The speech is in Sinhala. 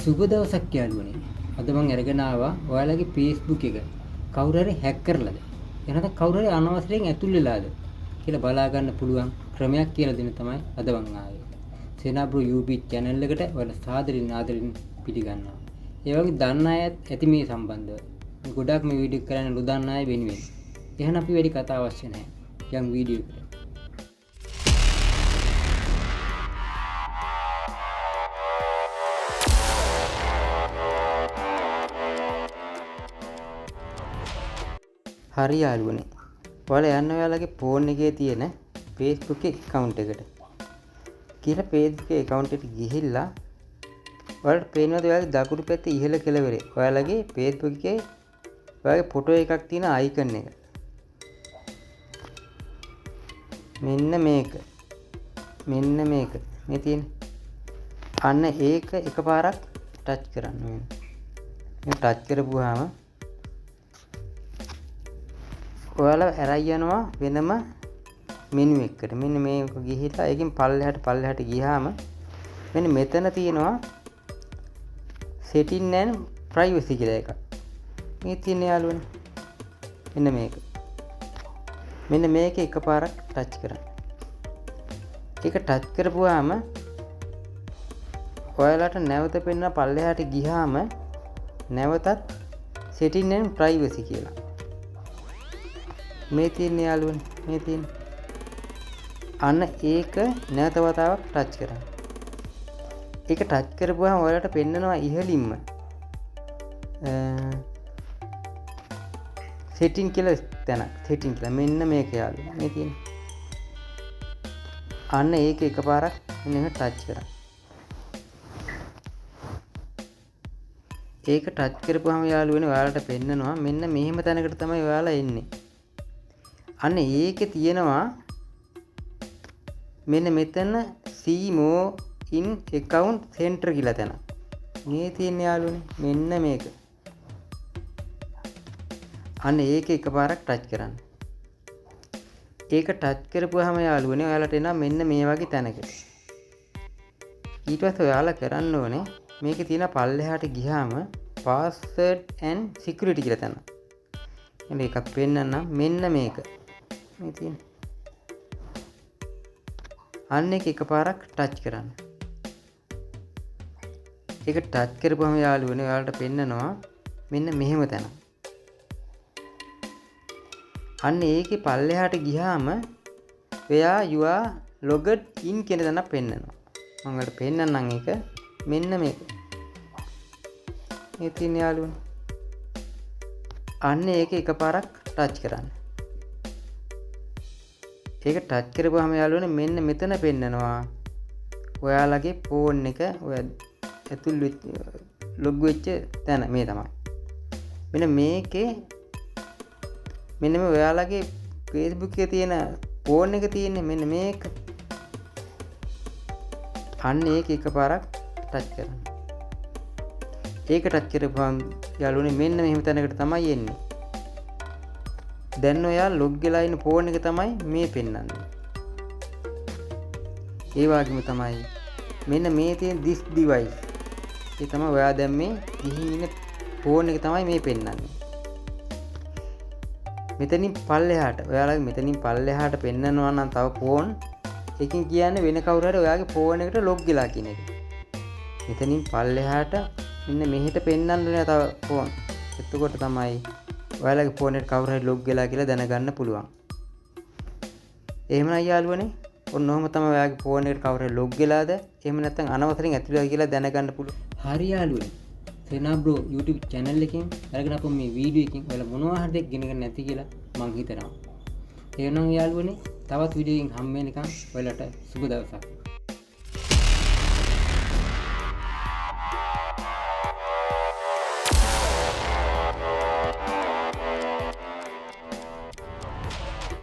සුබ දවසක් යාළුවනේ. අද මම අරගෙන ආවා ඔයාලගේ Facebook එක. කවුරු හරි හැක් කරලාද? එහෙනම් කවුරු හරි අනවසරයෙන් ඇතුල් වෙලාද කියලා බලා ගන්න පුළුවන් ක්‍රමයක් කියලා දෙන්න තමයි අද මම ආවේ. සේනාබ්‍රෝ YouTube channel එකට ඔයාලා සාදරින් ආදරින් පිළිගන්නවා. ඒ වගේ දන්න අයත් ඇති මේ සම්බන්ධව. ගොඩක් මේ වීඩියෝ කරන්න නොදන්න අය වෙනුවෙන්. එහෙනම් අපි වැඩි කතා අවශ්‍ය නැහැ. යම් වීඩියෝ එකට. හරි යාළුවනේ. ඔයාලා යන්න ඔයාලගේ ෆෝන් එකේ තියෙන Facebook account එකට. කියලා Facebook account එකට ගිහිල්ලා ඔයාලට පේනවාද ඔයාලගේ දකුණු පැත්තේ ඉහළ කෙළවරේ ඔයාලගේ Facebook එකේ ඔයාලගේ ෆොටෝ එකක් තියෙන අයිකන් එක. මෙන්න මේක. මේ තියෙන. අන්න ඒක එකපාරක් ටච් කරන්න ඕනේ. මේ ටච් කරපුවාම ඔයාලා ඇරයි යනවා වෙනම මෙනු එකකට. මෙන්න මේක ගිහිල්ලා ඒකෙන් පල්ලෙහාට ගියාම මෙන්න මෙතන තියෙනවා setting and privacy කියලා එකක්. මේ තියෙන යාළුවනේ. මෙන්න මේක එකපාරක් ටච් කරන්න. ඒක ටච් කරපුවාම ඔයාලට නැවත පෙන්න පල්ලෙහාට ගියාම නැවතත් setting and privacy කියලා මේ තියෙන යාළුවනේ. මේ තියෙන අන්න ඒක නැවත වතාවක් ටච් කරන්න. ඒක ටච් කරපුවාම ඔයාලට පෙන්නනවා ඉහළින්ම setting කියලා තැන. setting කියලා මෙන්න මේක යාළුවනේ. මේ තියෙන අන්න ඒක එකපාරක් මෙන්න ටච් කරන්න. ඒක ටච් කරපුවාම යාළුවනේ ඔයාලට පෙන්නනවා මෙන්න මෙහෙම තැනකට තමයි ඔයාලා එන්නේ. අන්න ඒකේ තියෙනවා මෙන්න මෙතන see more in account center කියලා තැන. මේ තියෙන යාළුවනේ මෙන්න මේක. අන්න ඒක එකපාරක් ටච් කරන්න. ඒක ටච් කරපුවාම යාළුවනේ ඔයාලට එනවා මෙන්න මේ වගේ තැනකට. ඊට පස්සේ ඔයාලා කරන්න ඕනේ මේකේ තියෙන පල්ලෙහාට ගියාම password and security කියලා තැන. එන්න එකක් පෙන්නන්න මෙන්න මේක. මේ තියෙන අන්න එක එකපාරක් ටච් කරන්න. ඒක ටච් කරපුවම යාළුවනේ ඔයාලට පෙන්නනවා මෙන්න මෙහෙම තැන. අන්න ඒකේ පල්ලෙහාට ගියාම ඔයා you are logged in කියන තැනක් පෙන්නනවා. මම ඔයාලට පෙන්නන්නම් ඒක මෙන්න මේක. මේ තියෙන යාළුවනේ අන්න ඒක එකපාරක් ටච් කරන්න. ඒක ටච් කරපුවාම යාළුවනේ මෙන්න මෙතන පෙන්නනවා ඔයාලගේ ෆෝන් එක ඔය ඇතුල් වෙච්ච ලොග් වෙච්ච තැන මේ තමයි. මෙන්න මේකේ මෙන්න මේ ඔයාලගේ Facebook එකේ තියෙන ෆෝන් එක තියෙන්නේ මෙන්න මේක. අන්න ඒක එකපාරක් ටච් කරන්න. ඒක ටච් කරපුවාම යාළුවනේ මෙන්න මෙහෙම තැනකට තමයි එන්නේ. දැන් ඔයා ලොග් වෙලා ඉන්න ෆෝන් එක තමයි මේ පෙන්වන්නේ. ඒ වගේම තමයි මෙන්න මේ තියෙන this device. ඒ තමයි ඔයා දැන් මේ ගිහින් ඉන්න ෆෝන් එක තමයි මේ පෙන්වන්නේ. මෙතනින් පල්ලෙහාට ඔයාලගේ මෙතනින් පල්ලෙහාට පෙන්වනවා නම් තව ෆෝන් එකකින් කියන්නේ වෙන කවුරු හරි ඔයාගේ ෆෝන් එකට ලොග් වෙලා කියන එක. මෙතනින් පල්ලෙහාට මෙන්න මෙහෙට පෙන්වන්න ඕනේ තව ෆෝන්. එතකොට තමයි ඔයාලගේ ෆෝන් එකට කවුරු හරි ලොග් වෙලා කියලා දැනගන්න පුළුවන්. එහෙම නයි යාළුවනේ. ඔන්න ඔහම තමයි ඔයාගේ ෆෝන් එකට කවුරු හරි ලොග් වෙලාද? එහෙම නැත්නම් අනවසරින් ඇතුළු වෙලා කියලා දැනගන්න පුළුවන්. හරි යාළුවනේ. සේනාබ්‍රෝ YouTube channel එකෙන් අරගෙන අපු මේ වීඩියෝ එකකින් ඔයාලා මොනවා හරි දෙයක් ගෙන ගන්න නැති කියලා මං හිතනවා. එහෙනම් යාළුවනේ තවත් වීඩියෝ එකකින් හම්බ වෙනකන් ඔයාලට සුබ දවසක්.